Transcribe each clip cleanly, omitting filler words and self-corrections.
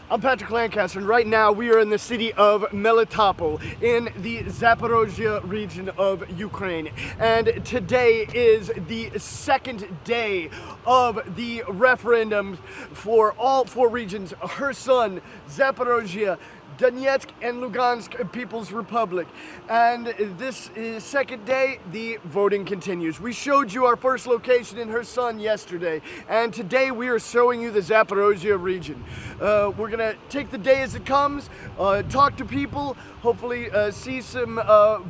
I'm Patrick Lancaster, and right now we are in the city of Melitopol in the Zaporozhye region of Ukraine. And today is the second day of the referendums for all four regions: Kherson, Zaporozhye, Donetsk, and Lugansk People's Republic. And this second day, the voting continues. We showed you our first location in Kherson yesterday, and today we are showing you the Zaporozhye region. We're gonna take the day as it comes, talk to people, hopefully see some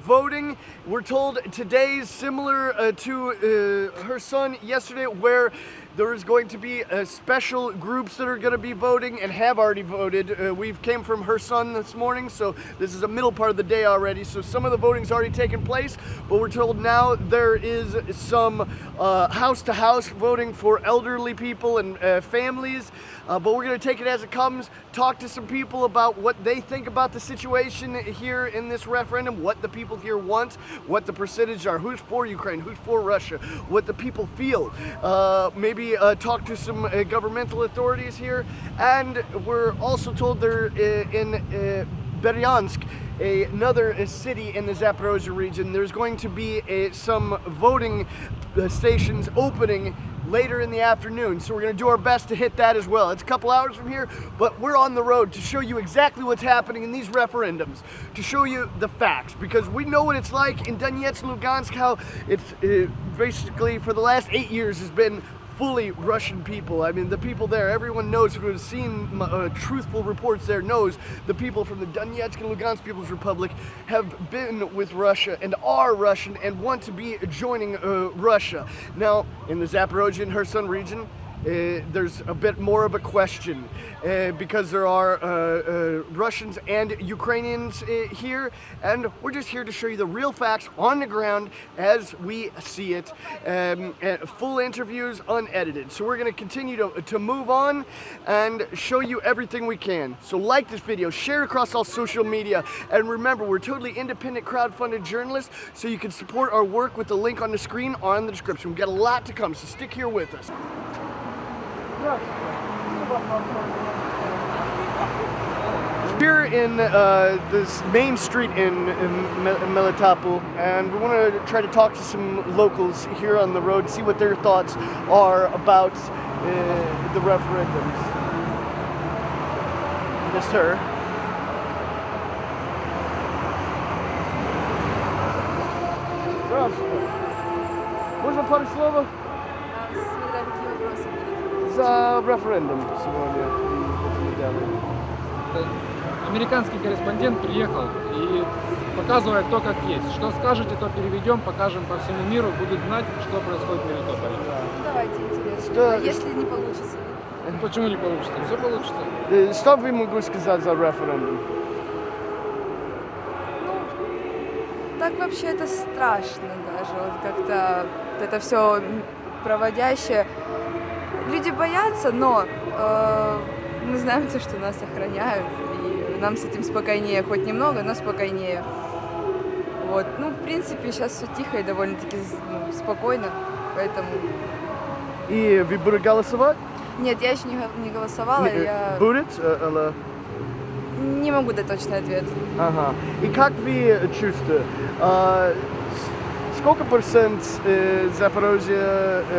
voting. We're told today is similar to Kherson yesterday, where there is going to be special groups that are going to be voting and have already voted. We've came from Kherson this morning, so this is the middle part of the day already. So some of the voting's already taken place, but we're told now there is some house-to-house voting for elderly people and families. But we're going to take it as it comes, talk to some people about what they think about the situation here in this referendum, what the people here want, what the percentage are, who's for Ukraine, who's for Russia, what the people feel. Maybe talk to some governmental authorities here. And we're also told they're in Bryansk, another city in the Zaporozhye region. There's going to be some voting stations opening later in the afternoon, so we're going to do our best to hit that as well. It's a couple hours from here, but we're on the road to show you exactly what's happening in these referendums, to show you the facts, because we know what it's like in Donetsk and Lugansk, how it's basically for the last 8 years has been fully Russian people. I mean, the people there, everyone knows who has seen truthful reports there, knows the people from the Donetsk and Lugansk People's Republic have been with Russia and are Russian and want to be joining Russia. Now, in the Zaporozhye and Kherson region, there's a bit more of a question because there are Russians and Ukrainians here, and we're just here to show you the real facts on the ground as we see it, full interviews, unedited. So we're going to continue to move on and show you everything we can. So like this video, share it across all social media, and remember, we're totally independent crowdfunded journalists, so you can support our work with the link on the screen or in the description. We've got a lot to come, so stick here with us. We're in this main street in Melitopol, and we want to try to talk to some locals here on the road, see what their thoughts are about the referendums. Yes, sir. Здравствуйте. Можно пару слов? За референдум сегодня Американский корреспондент приехал и показывает то, как есть. Что скажете, то переведем, покажем по всему миру, будут знать, что происходит в Мелитополе. Давайте, интересно. Если не получится. Почему не получится? Все получится. Что вы могли сказать за референдум? Ну, так вообще это страшно даже. Вот как-то вот это все проводящее. Люди боятся, но мы знаем то, что нас охраняют, и нам с этим спокойнее, хоть немного, но спокойнее. Вот. Ну, в принципе, сейчас все тихо и довольно-таки спокойно, поэтому... И вы будете голосовать? Нет, я еще не голосовала, я... Будет? Или... Не могу дать точный ответ. Ага. И как вы чувствуете? Сколько процент Запорожья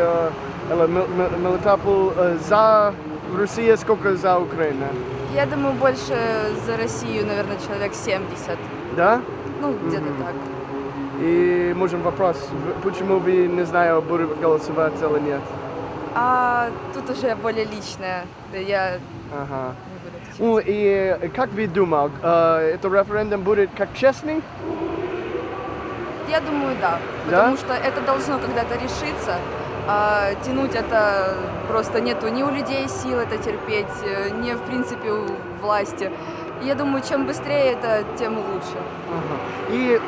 Мелитопол за Россию, сколько за Украину? Я думаю, больше за Россию, наверное, человек 70. Да? Ну, где-то так. И можем вопрос, почему вы, не знаю, будете голосовать или нет? А тут уже более личное, да я Ага. не буду отвечать. Ну и как вы думаете, это референдум будет как честный? Я думаю, да. Да? Потому что это должно когда-то решиться. А тянуть это просто нету ни у людей сил это терпеть, ни в принципе у власти. И я думаю, чем быстрее это, тем лучше. Ага. И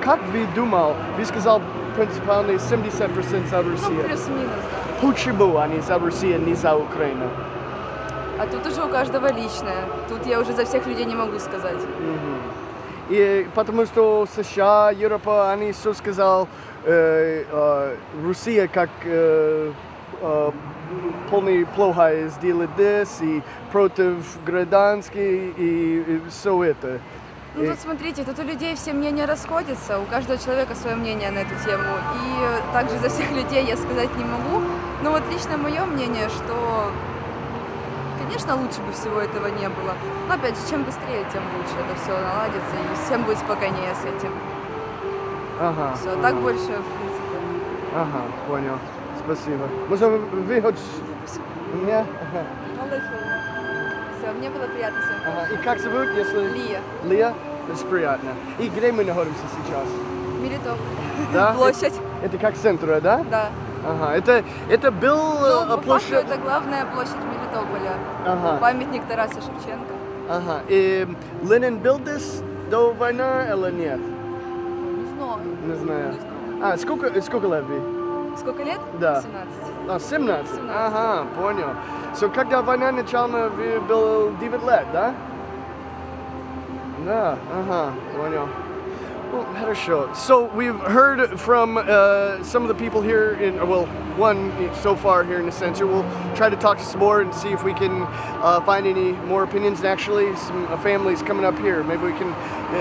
как вы думали, вы сказали принципиально 70% за Ну, Россию. плюс-минус, да. Почему они за Россию, не за Украину? А тут уже у каждого личное. Тут я уже за всех людей не могу сказать. И потому что США, Европа, они все сказали, Россия как полный плохо сделать this, и против гражданских, и все это. Ну тут смотрите, тут у людей все мнения расходятся, у каждого человека свое мнение на эту тему. И также за всех людей я сказать не могу. Но вот лично мое мнение, что, конечно, лучше бы всего этого не было. Но опять же, чем быстрее, тем лучше это все наладится и всем будет спокойнее с этим. Ага. Все, так больше, в принципе. Ага, понял. Спасибо. Может, вы хоть... Нет? Ага. Все, мне было приятно с вами. Ага. И как зовут, если... Лия, Лия? Очень приятно. И где мы находимся сейчас? Мелитополь. Да? Площадь, Это как центр, да? да. Ага. Это был Ну, по факту площадь... это главная площадь Мелитополя. Ага. Памятник Тараса Шевченко. Ага. И Ленин был здесь до войны или нет? Не знаю. Не знаю. Не знаю. А, сколько лет вы? Сколько лет? Да. 17. А, 17? 17. Ага, понял. So, когда война началась, вы был 9 лет, да? Да, ага, понял. Well, хорошо. So, we've heard from some of the people here well, one so far here in the center. We'll try to talk to some more and see if we can find any more opinions. And actually, some families coming up here. Maybe we can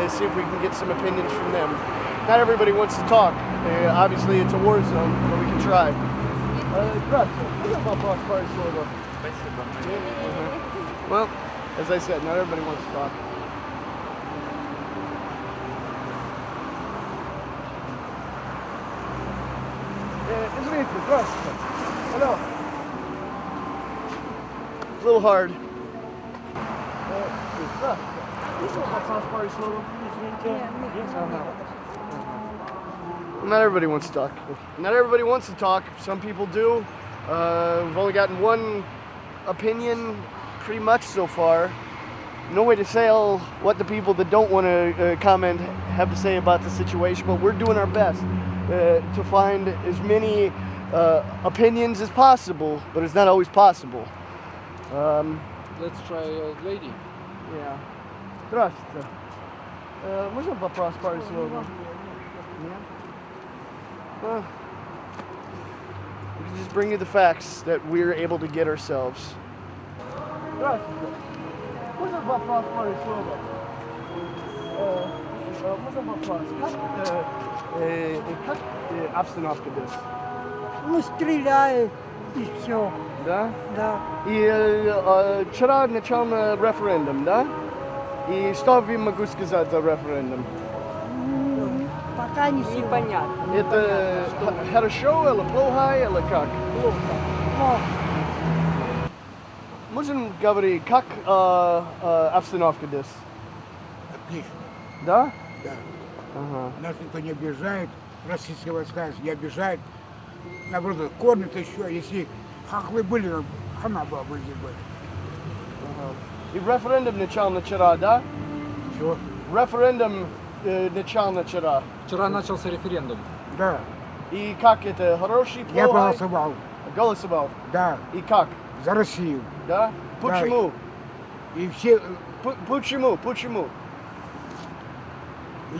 see if we can get some opinions from them. Not everybody wants to talk. Obviously, it's a war zone, but we can try. Well, as I said, not everybody wants to talk. Извините, здравствуйте. Hello. It's a little hard. Здравствуйте. Можно вопрос пару слов? Not everybody wants to talk. Not everybody wants to talk. Some people do. We've only gotten one opinion pretty much so far. No way to say what the people that don't want to comment have to say about the situation, but we're doing our best to find as many opinions as possible, but it's not always possible. Let's try old lady. Yeah. Здравствуйте. Можно вопрос пару слов? Нет? We can just bring you the facts that we're able to get ourselves. Здравствуйте. Можно вопрос пару слов? Можно вопрос? Как обстановка здесь? Ну, стреляет, и все, Да? да. И вчера начался референдум, да? И что вы могу сказать за референдум? Пока не непонятно. Это хорошо или плохо, или как? Плохо. Можем говорить, как обстановка здесь? Отлично, Да? да. Ага. Нас никто не обижает, российские войска нас не обижают. Наоборот, кормят еще. Если хохлы были, хана была бы здесь бы. И референдум начался вчера, да? Чего? Референдум начался вчера. Вчера начался референдум. Да. И как это? Хороший, плохой? Я голосовал. Голосовал. Да. И как? За Россию. Да? Почему? И все. Почему? Почему?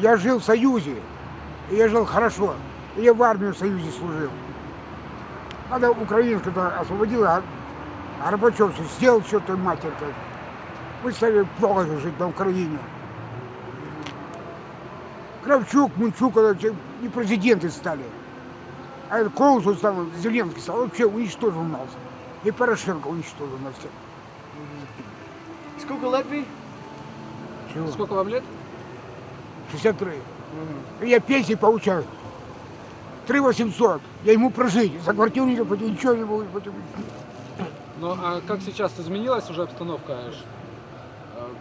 Я жил в Союзе. И я жил хорошо. И я в армии в Союзе служил. Надо Украину, когда освободила, Горбачев сделал что-то, матерь-то. Мы стали плохо жить на Украине. Кравчук, Мунчук, когда не президенты стали. А этот Колосов стал, Зеленский стал, вообще уничтожил нас. И Порошенко уничтожил нас всех. Сколько лет вы? Чего? Сколько вам лет? 63. И я пенсии получаю. 3800. Я ему прожить. За квартиру не заплатил, ничего не могу платить. Ну, а как сейчас изменилась уже обстановка?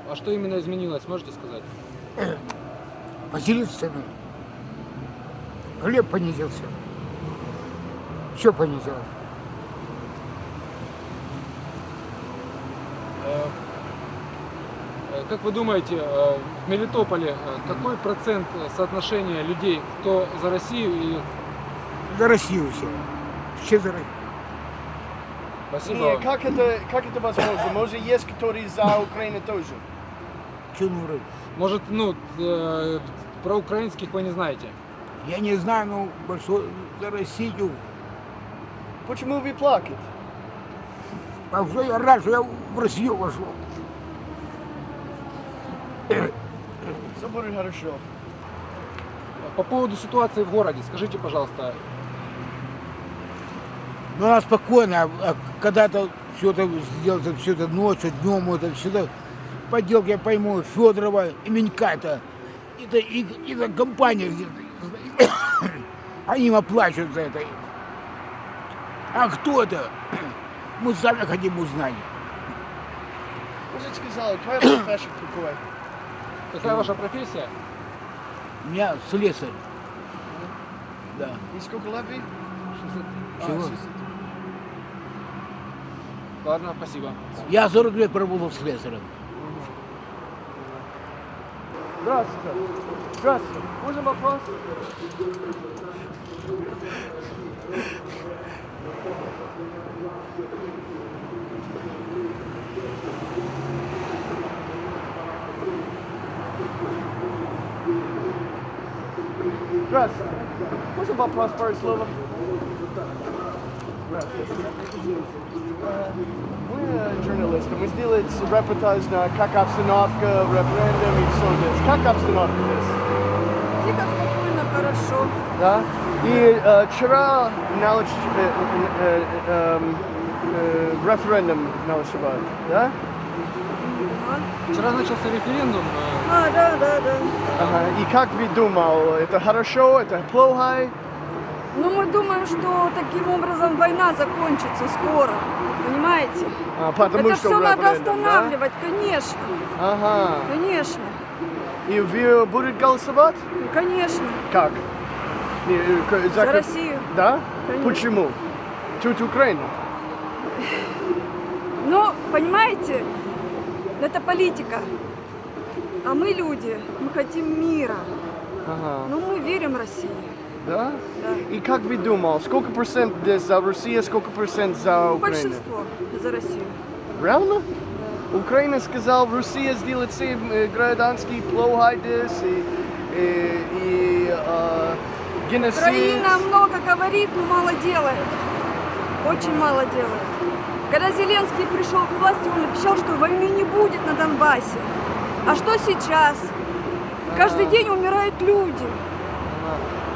А что именно изменилось, можете сказать? Поселились цены. Хлеб понизился. Все понизилось. Как вы думаете, в Мелитополе какой процент соотношения людей, кто за Россию и... За Россию все. Все за Россию. Спасибо И вам. как это возможно? Может, есть которые за Украину тоже? Чего не врать? Может, про украинских вы не знаете? Я не знаю, но большой за Россию. Почему вы плакаете? А что я рад, что я в Россию вошел. Все будет хорошо. По поводу ситуации в городе, скажите, пожалуйста, Ну, она спокойно, а когда это все это сделается, все это ночью, днем, это все это поделки, я пойму, Федорова и Менька это компания где-то. Они им оплачивают за это. А кто это? Мы сами хотим узнать. Уже сказал, твоя профессия какой? какая ваша профессия? У меня слесарь. Да. И сколько лет вы? Чего? 60. Ладно, спасибо. Я 40 лет проработал слесарем. Здравствуйте. Здравствуйте. Можно вопрос? Здравствуйте. Можно вопрос пару слов? Здравствуйте. Мы журналисты. Мы сделали репортаж на как обстановка, референдум и все здесь. Как обстановка здесь? Тихо, спокойно, хорошо. Да? И вчера референдум наличевали, да? Вчера начался референдум. Да. Ага. И как вы думали, это хорошо, это плохо? Ну, мы думаем, что таким образом война закончится скоро. Понимаете? Потому Это что все надо референдум, да? останавливать, конечно. Ага. Конечно. И вы будете голосовать? Конечно. Как? За Россию. Да? Конечно. Почему? Тут Украина. Но, понимаете, это политика. А мы люди, мы хотим мира. Ага. Но мы верим России. Да? Да. И как вы думали, сколько процент здесь за Россию, сколько процент за Украину? Большинство за Россию. Реально? Украина сказал, Россия сделает все гражданские плохо здесь и геноцид. Украина много говорит, но мало делает. Очень мало делает. Когда Зеленский пришел к власти, он обещал, что войны не будет на Донбассе. А что сейчас? Каждый день умирают люди.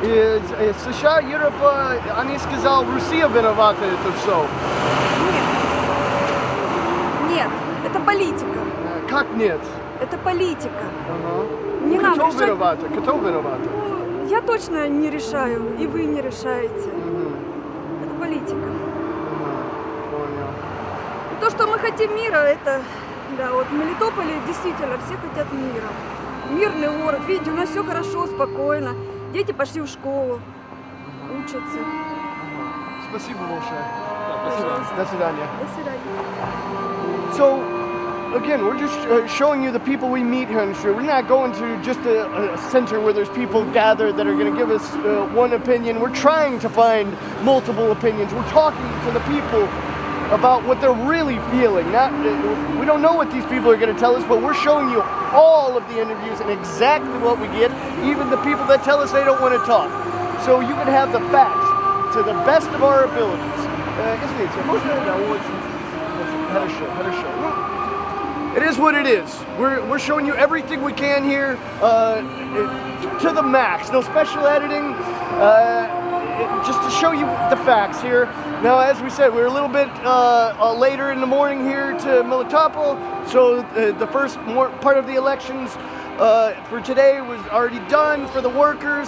И США, Европа, они сказали, Россия виновата это все. Нет, это политика. Как нет? Это политика. Ага. Не нам Кто решать. виновата? Кто виновата? Ну, я точно не решаю, и вы не решаете. Это политика. Понял. И то, что мы хотим мира, это, да, вот в Мелитополе действительно все хотят мира. Мирный город. Видите, у нас все хорошо, спокойно. Дети пошли в школу, учатся. Спасибо большое. Спасибо. До свидания. До свидания. So, again, we're just showing you the people we meet here on the street. We're not going to just a center where there's people gathered that are going to give us one opinion. We're trying to find multiple opinions. We're talking to the people about what they're really feeling. Not, we don't know what these people are going to tell us, but we're showing you all of the interviews and exactly what we get, even the people that tell us they don't want to talk. So you can have the facts to the best of our abilities. Извините, можно я очень хорошо. It is what it is. We're showing you everything we can here to the max. No special editing, just to show you the facts here. Now, as we said, we're a little bit later in the morning here to Melitopol, so the first part of the elections for today was already done for the workers,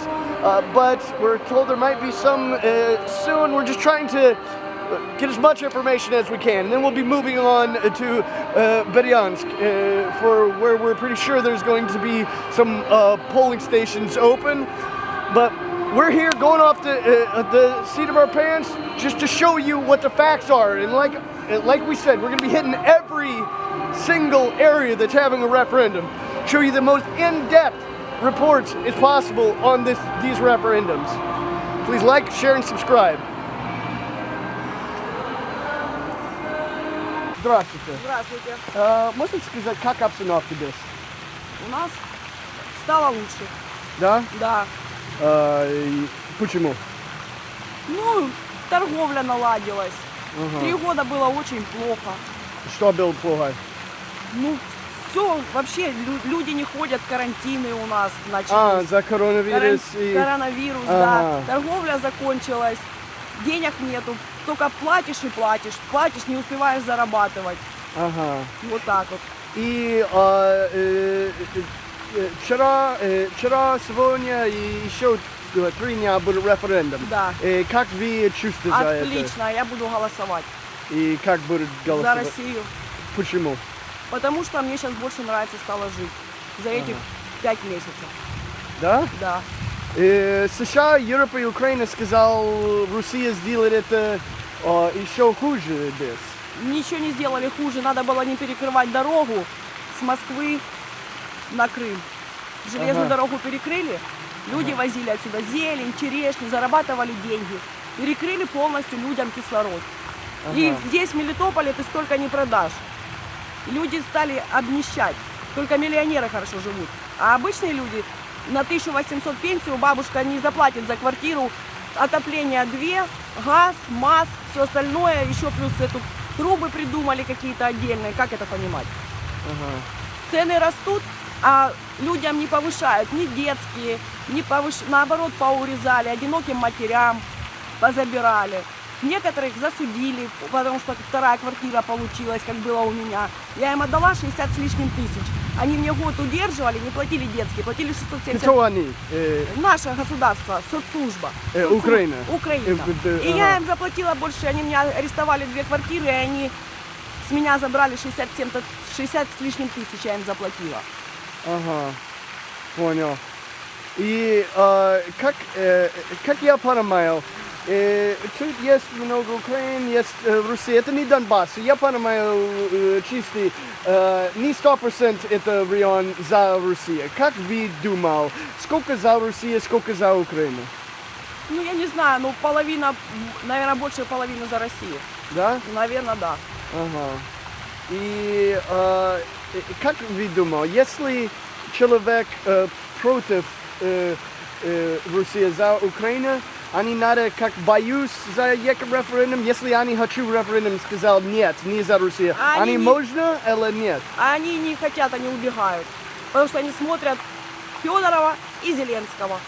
but we're told there might be some soon. We're just trying to get as much information as we can, and then we'll be moving on to Berdyansk, for where we're pretty sure there's going to be some polling stations open. But we're here going off the seat of our pants just to show you what the facts are, and like we said, we're going to be hitting every single area that's having a referendum, show you the most in-depth reports as possible on these referendums. Please like, share, and subscribe. Здравствуйте. Здравствуйте. Можно сказать, как обстановка здесь? У нас стало лучше. Да? Да. Почему? Ну, торговля наладилась. 3 года было очень плохо. Что было плохо? Ну, все, вообще люди не ходят, карантины у нас начались. За коронавирус и... Коронавирус, Ага. да. Торговля закончилась, денег нету. Только платишь и платишь. Платишь, не успеваешь зарабатывать. Ага. Вот так вот. И вчера, сегодня и еще 3 дня был референдум. Да. Как вы чувствуете за это? Отлично, я буду голосовать И как будет за голосовать? Россию. Почему? Потому что мне сейчас больше нравится стало жить. За этих 5 месяцев. Да? Да. США, Европа и Украина сказал, Россия сделает это еще хуже здесь. Ничего не сделали хуже. Надо было не перекрывать дорогу с Москвы на Крым. Железную Ага. дорогу перекрыли. Люди возили отсюда зелень, черешню, зарабатывали деньги. Перекрыли полностью людям кислород. И Ага. здесь, в Мелитополе, ты столько не продашь. Люди стали обнищать. Только миллионеры хорошо живут. А обычные люди на 1800 пенсию бабушка не заплатит за квартиру. Отопление 2, газ, маз, все остальное. Еще плюс эту трубы придумали какие-то отдельные. Как это понимать? Ага. Цены растут, а людям не повышают ни детские, наоборот поурезали, одиноким матерям позабирали. Некоторых засудили, потому что 2-я квартира получилась, как было у меня. Я им отдала 60 с лишним тысяч. Они мне год удерживали, не платили детские, платили 670. Кто они? Наше государство, соцслужба. Украина. Украина. И я им заплатила больше, они меня арестовали 2 квартиры, и они с меня забрали 60 с лишним тысяч, я им заплатила. Ага, понял. И как я понимаю, тут есть много Украин, есть Россия, это не Донбасс. Я понимаю, чистый, не 100% это район за Россию. Как вы думал, сколько за Россию, сколько за Украину? Ну, я не знаю, ну, половина, наверное, больше половины за Россию. Да? Наверное, да. Ага. И как вы думаете, если человек против России за Украину, они надо как боюсь за референдум, если они хочу референдум, сказал нет, не за Россию, они не- можно или нет? А они не хотят, они убегают. Потому что они смотрят Федорова и Зеленского.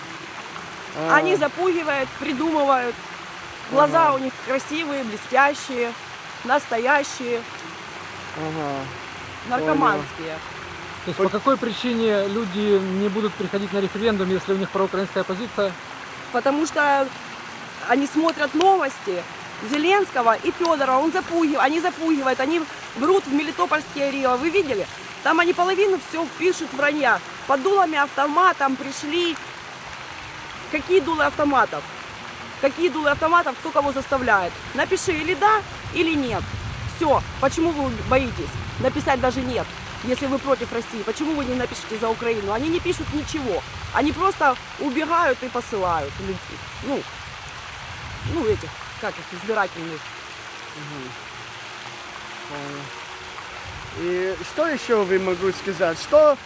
Они запугивают, придумывают. Глаза у них красивые, блестящие, настоящие, Ага. наркоманские. То есть по какой причине люди не будут приходить на референдум, если у них проукраинская позиция? Потому что они смотрят новости Зеленского и Федорова, они запугивают, они врут в Мелитопольские рио. Вы видели? Там они половину все пишут вранья. Под дулами автоматом пришли. Какие дулы автоматов? Какие дулы автоматов, кто кого заставляет? Напиши или да, или нет. Все. Почему вы боитесь написать даже нет, если вы против России? Почему вы не напишите за Украину? Они не пишут ничего. Они просто убегают и посылают. Ну, этих, как их, избирательных. И что еще вы могу сказать? Что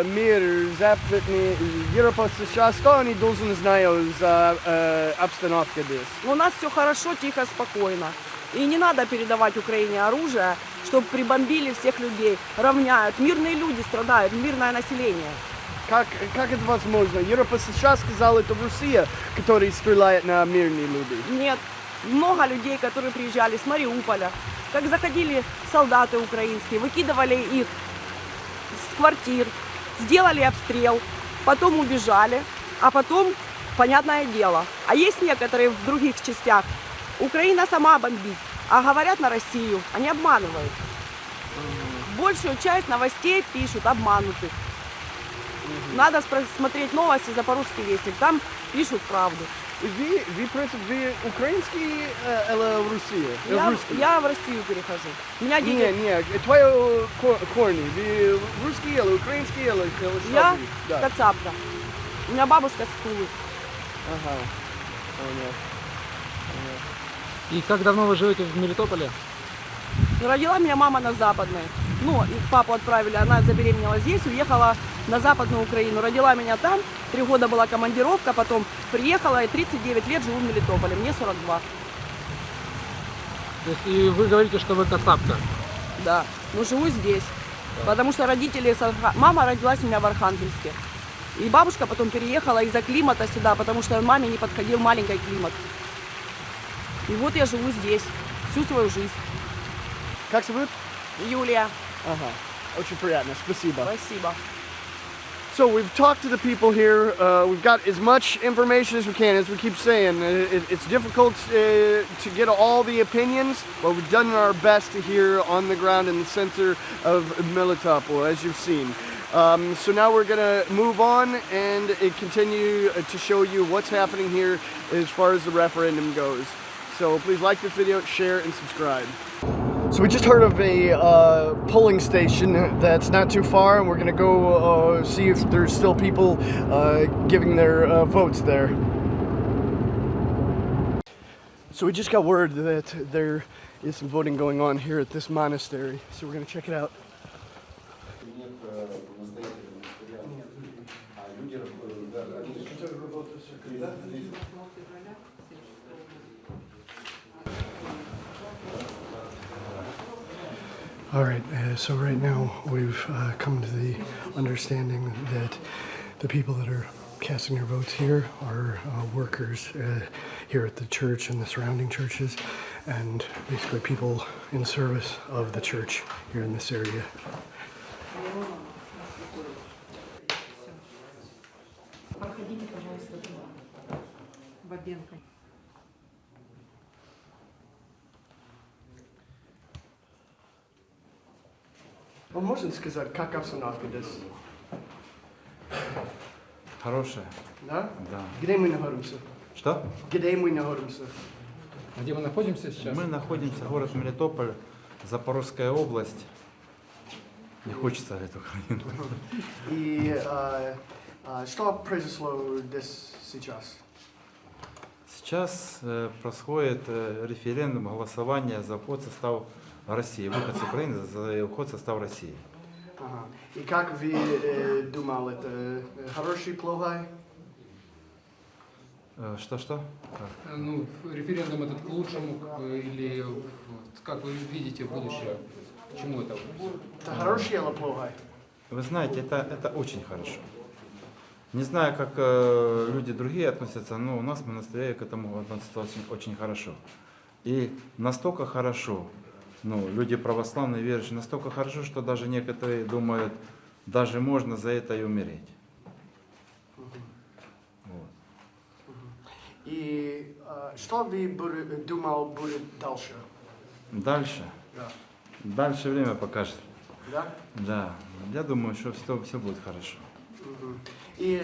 мир, Западный, Европа, США, что они должны знать за обстановку здесь? У нас все хорошо, тихо, спокойно. И не надо передавать Украине оружие, чтобы прибомбили всех людей, равняют. Мирные люди страдают, мирное население. Как это возможно? Европа, США сказала, это Россия, которая стреляет на мирные люди. Нет, много людей, которые приезжали с Мариуполя, как заходили солдаты украинские, выкидывали их с квартир, сделали обстрел, потом убежали, а потом, понятное дело. А есть некоторые в других частях, Украина сама бомбит, а говорят на Россию, они обманывают. Большую часть новостей пишут обманутых. Надо смотреть новости «Запорожский вестник», там пишут правду. Вы украинский или Россия? Русский? Я в Россию перехожу. У меня дети... Не, твои корни, вы русский или украинский или что Я вы? Да. кацапка. У меня бабушка с Тулы. Ага, понял. И как давно вы живете в Мелитополе? Родила меня мама на Западной. Ну, и папу отправили, она забеременела здесь, уехала на Западную Украину. Родила меня там, 3 года была командировка, потом приехала и 39 лет живу в Мелитополе. Мне 42. То есть, и вы говорите, что вы касапка. Да, но живу здесь. Потому что родители, мама родилась у меня в Архангельске. И бабушка потом переехала из-за климата сюда, потому что маме не подходил маленький климат. И вот я живу здесь всю свою жизнь. Как зовут? Юлия, Ага. Очень приятно. Спасибо. спасибо. So we've talked to the people here. We've got as much information as we can. As we keep saying, it's difficult to get all the opinions, but we've done our best to hear on the ground in the center of Melitopol, as you've seen. So now we're gonna move on and continue to show you what's happening here as far as the referendum goes. So please like this video, share, and subscribe. So we just heard of a polling station that's not too far, and we're gonna go see if there's still people giving their votes there. So we just got word that there is some voting going on here at this monastery, so we're gonna check it out. All right, so right now we've come to the understanding that the people that are casting their votes here are workers here at the church and the surrounding churches, and basically people in service of the church here in this area. Проходите, пожалуйста, туда. Бабенко. Он может сказать, как обстановка здесь? Хорошая, Да? да. Где мы находимся? Что? Где мы находимся? Где мы находимся сейчас? Мы находимся в город Мелитополь, Запорожская область. Не хочется эту Украину. И что произошло здесь сейчас? Сейчас происходит референдум, голосование за вход в состав России. Выход с Украины за вход в состав России. Ага. И как вы думали, это хороший, плохой? Что? Ну, референдум этот к лучшему или как вы видите будущее? К чему это? Это хороший или плохой? Вы знаете, это очень хорошо. Не знаю, как люди другие относятся, но у нас в монастыре к этому относятся очень хорошо. И настолько хорошо, люди православные, верующие, настолько хорошо, что даже некоторые думают, даже можно за это и умереть. Вот. И что вы думал будет дальше? Дальше? Да. Дальше время покажет. Да? Да, я думаю, что все будет хорошо. И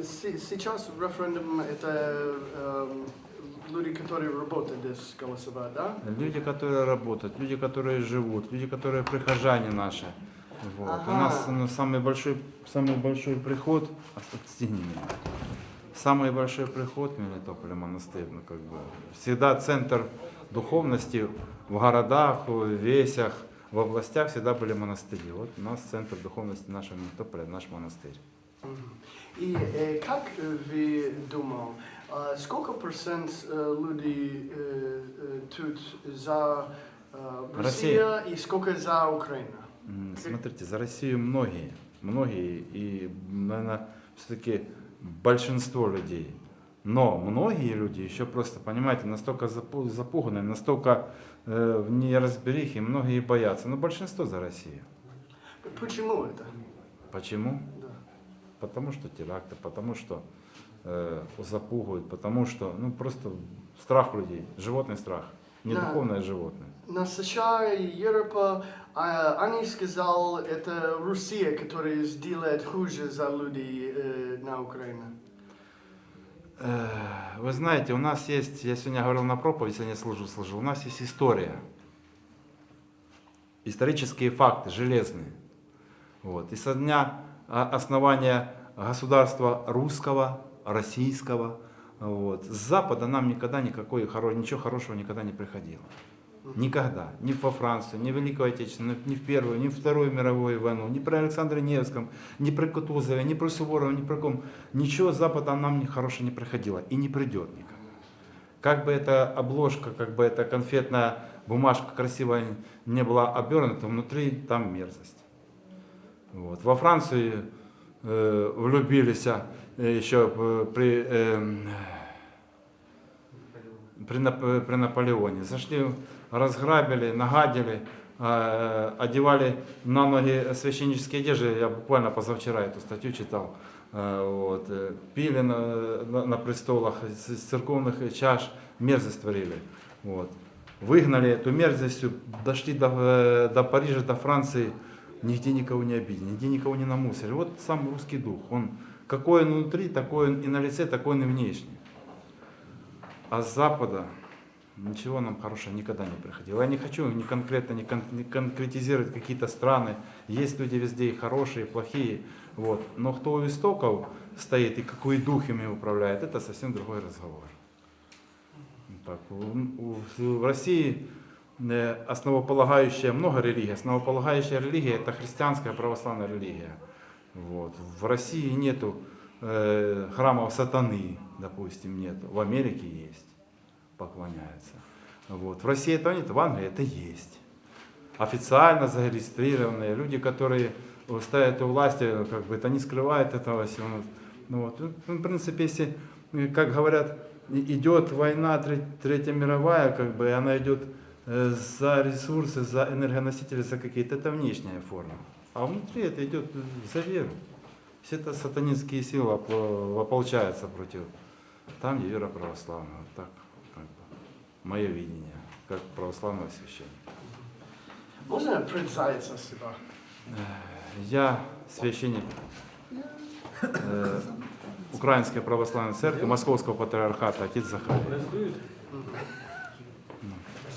сейчас референдум это люди, которые работают здесь, голосовать, да? Люди, которые работают, люди, которые живут, люди, которые прихожане наши. Вот. Ага. У нас самый большой приход, отстегни меня. Самый большой приход в Мелитополе монастырь, всегда центр духовности в городах, в весях, в областях всегда были монастыри. Вот у нас центр духовности нашего Мелитополя, наш монастырь. И как вы думали, сколько процент людей тут за Россию и сколько за Украину? Смотрите, за Россию многие, и, наверное, все-таки большинство людей. Но многие люди еще просто, понимаете, настолько запуганы, настолько в неразберихе, многие боятся. Но большинство за Россию. Почему это? Почему? Да. Потому что теракты, потому что запугивают, потому что, просто страх у людей, животный страх, не духовное животное. На США и Европа, они сказали, это Россия, которая сделает хуже за людей на Украине. Вы знаете, у нас есть, я сегодня говорил на проповедь, сегодня служил, у нас есть история, исторические факты, железные. Вот. И со дня основания государства русского, российского, с Запада нам никогда ничего хорошего никогда не приходило. Никогда. Ни во Францию, ни в Великую Отечественную, ни в Первую, ни в Вторую мировую войну, ни при Александре Невском, ни при Кутузове, ни при Суворове, ни при ком. Ничего с Запада нам хорошего не приходило и не придет никогда. Как бы эта обложка, как бы эта конфетная бумажка красивая не была обернута, внутри там мерзость. Вот. Во Францию влюбились еще при Наполеоне. Зашли, разграбили, нагадили, одевали на ноги священнические одежды. Я буквально позавчера эту статью читал. Вот. Пили на престолах с церковных чаш, мерзость творили. Вот. Выгнали эту мерзость, дошли до Парижа, до Франции, нигде никого не обидели, нигде никого не намусорили. Вот сам русский дух. Он какой он внутри, такой он и на лице, такой он и внешне. А с Запада ничего нам хорошего никогда не приходило. Я не хочу не конкретизировать какие-то страны. Есть люди везде и хорошие, и плохие. Вот. Но кто у истоков стоит и какой дух ими управляет, это совсем другой разговор. Так, в России основополагающая много религий. Основополагающая религия — это христианская православная религия. Вот. В России нету храмов сатаны, допустим, нет. В Америке есть, поклоняются. Вот. В России этого нет, в Англии это есть. Официально зарегистрированные люди, которые стоят у власти, как бы это не скрывают этого всего. Ну, вот. В принципе, если, как говорят, идет война Третья мировая, как бы она идет за ресурсы, за энергоносители, за какие-то, это внешняя форма. А внутри это идет за веру. Все это сатанинские силы ополчаются против. Там где вера православная. Вот так, как бы, мое видение, как православного священника. Можно представиться себя? Я священник Украинской православной церкви, Московского патриархата, отец Захарий.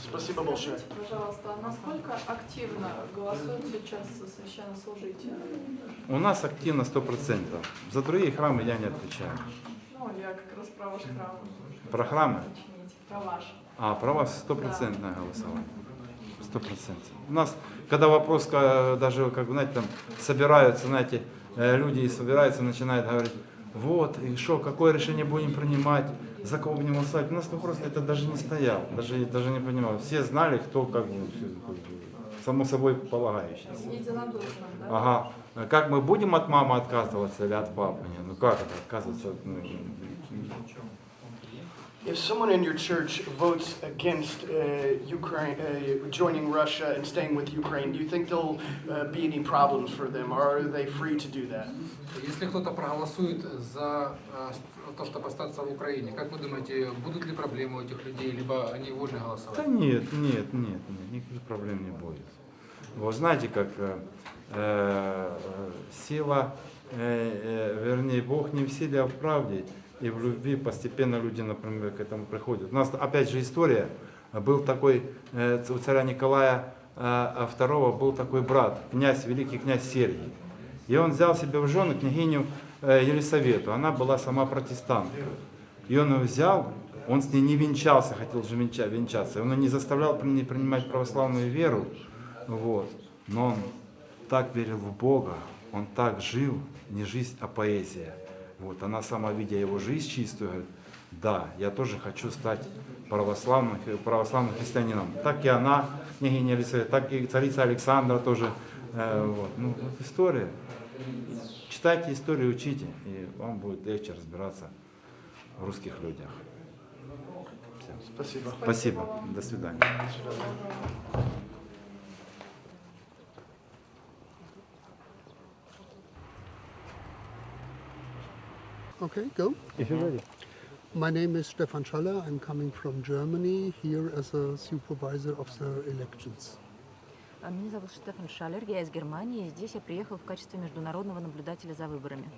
Спасибо большое. Пожалуйста, а насколько активно голосуют сейчас священнослужители? У нас активно 100%. За другие храмы я не отвечаю. Ну, я как раз про ваш храм. Про храмы? Уточните, про ваш. Про вас 100% голосование. 100%. У нас, когда вопрос, даже, как знаете, там собираются, знаете, люди и собираются, начинают говорить, вот, и что, какое решение будем принимать, за кого будем голосовать. У нас вопрос это даже не стоял, даже не понимал. Все знали, кто как бы, само собой полагающийся. Единодушно, да? Ага. Как мы будем от мамы отказываться или от папы? Ну как это отказываться? If someone in your church votes against Ukraine, joining Russia and staying with Ukraine, do you think there'll be any problems for them, or are they free to do that? Если кто-то проголосует за то, чтобы остаться в Украине, как вы думаете, будут ли проблемы у этих людей, либо они вольны голосовать? Да нет, никаких проблем не будет. Вы знаете, как сила, вернее, Бог не в силе, а в правде. И в любви постепенно люди, например, к этому приходят. У нас опять же история. Был такой, у царя Николая II был такой брат, великий князь Сергий. И он взял себе в жены княгиню Елисавету. Она была сама протестантка. И он ее взял, он с ней не венчался, хотел же венчаться. Он ее не заставлял принимать православную веру. Вот. Но он так верил в Бога, он так жил, не жизнь, а поэзия. Вот, она сама, видя его жизнь чистую, говорит, да, я тоже хочу стать православным христианином. Так и она, княгиня Елисавета, так и царица Александра тоже. Вот. Ну, вот история. Читайте историю, учите, и вам будет легче разбираться в русских людях. Всем. Спасибо. Спасибо. До свидания. Okay, go. If you're ready. My name is Stefan Schaller. I'm coming from Germany here as a supervisor of the elections. Меня зовут Стефан Шалер, я из Германии, и здесь я приехал в качестве международного наблюдателя за выборами.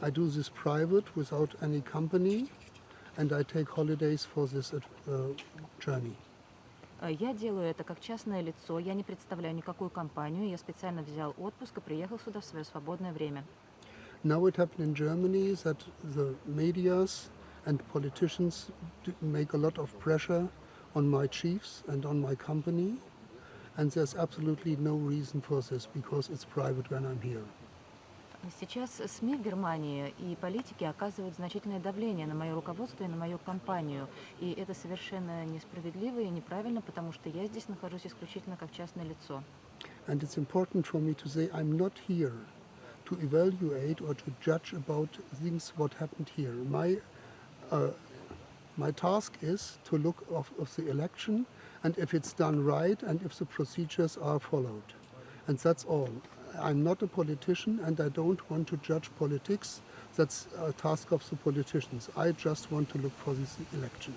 I do this private without any company and I take holidays for this journey. Я делаю это как частное лицо, я не представляю никакую компанию, я специально взял отпуск и приехал сюда в свое свободное время. Now it happened in Germany that the medias and politicians make a lot of pressure on my chiefs and on my company, and there's absolutely no reason for this because it's private when I'm here. Сейчас СМИ в Германии и политики оказывают значительное давление на мое руководство и на мою компанию. И это совершенно несправедливо и неправильно, потому что я здесь нахожусь исключительно как частное лицо. And it's important for me to say I'm not here to evaluate or to judge about things what happened here. My task is to look of the election and if it's done right and if the procedures are followed. And that's all. I'm not a politician and I don't want to judge politics. That's a task of the politicians. I just want to look for this election.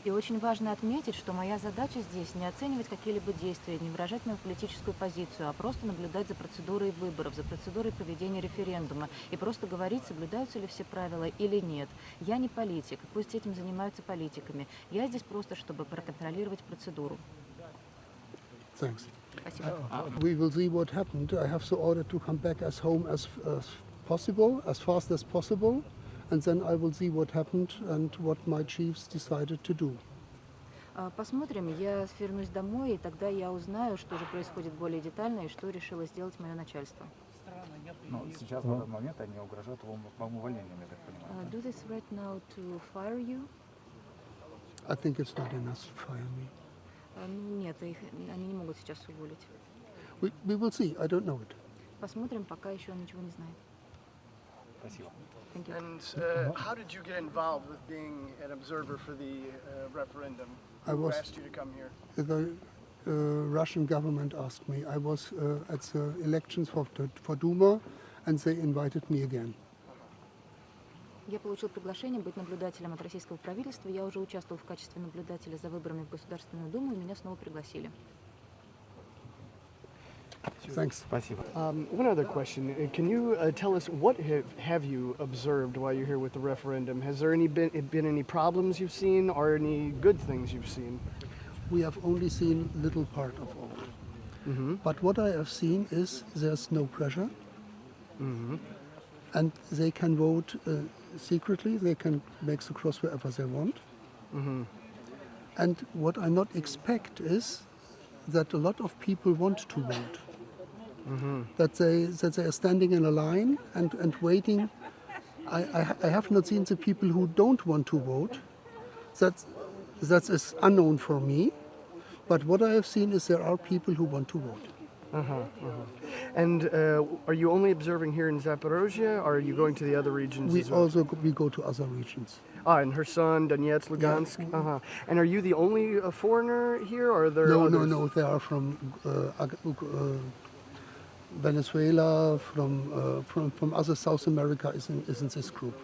И очень важно отметить, что моя задача здесь не оценивать какие-либо действия, не выражать мою политическую позицию, а просто наблюдать за процедурой выборов, за процедурой проведения референдума и просто говорить, соблюдаются ли все правила или нет. Я не политик, пусть этим занимаются политиками. Я здесь просто, чтобы проконтролировать процедуру. Thanks. Спасибо. We will see what happened. I have the order to come back as home as possible, as fast as possible, and then I will see what happened and what my chiefs decided to do. Посмотрим, я вернусь домой, и тогда я узнаю, что же происходит более детально и что решило сделать мое начальство. Ну, сейчас в этот момент они угрожают вам увольнением, я так понимаю. Do they threaten now to fire you? I think it's not enough to fire me. Нет, они не могут сейчас уволить. We will see. I don't know it. Посмотрим, пока еще ничего не знаю. Спасибо. Thank you. And how did you get involved with being an observer for the referendum? I Who was- asked you to come here? The Russian government asked me. I was at the elections for Duma, and they invited me again. Я получил приглашение быть наблюдателем от российского правительства. Я уже участвовал в качестве наблюдателя за выборами в Государственную Думу, и меня снова пригласили. Thanks. Спасибо. One other question. Can you tell us what have you observed while you're here with the referendum? Has there been any problems you've seen or any good things you've seen? We have only seen little part of all. But what I have seen is there's no pressure, and they can vote secretly. They can make the cross wherever they want. And what I not expect is that a lot of people want to vote. That they are standing in a line and waiting. I have not seen the people who don't want to vote. That is unknown for me. But what I have seen is there are people who want to vote. And are you only observing here in Zaporozhye, or are you going to the other regions We as well? also we go to other regions. In Kherson, Donetsk, Lugansk. And are you the only foreigner here, or are there others? No. They are from Venezuela, from other South America is in this group.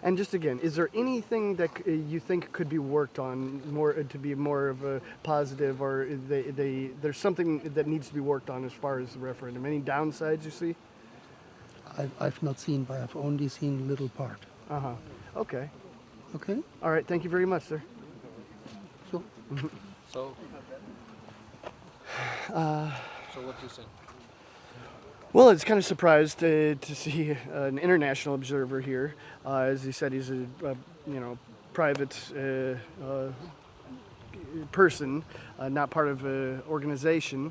And just again, is there anything that you think could be worked on more to be more of a positive, or there's something that needs to be worked on as far as the referendum? Any downsides you see? I've not seen, but I've only seen little part. Okay. Okay. All right. Thank you very much, sir. So So what do you think? Well, it's kind of surprised to see an international observer here. As he said, he's a private person, not part of an organization.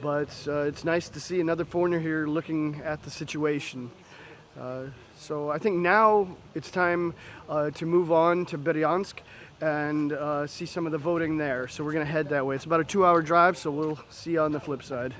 But it's nice to see another foreigner here looking at the situation. So I think now it's time to move on to Bryansk and see some of the voting there. So we're going to head that way. It's about a 2-hour drive, so we'll see you on the flip side.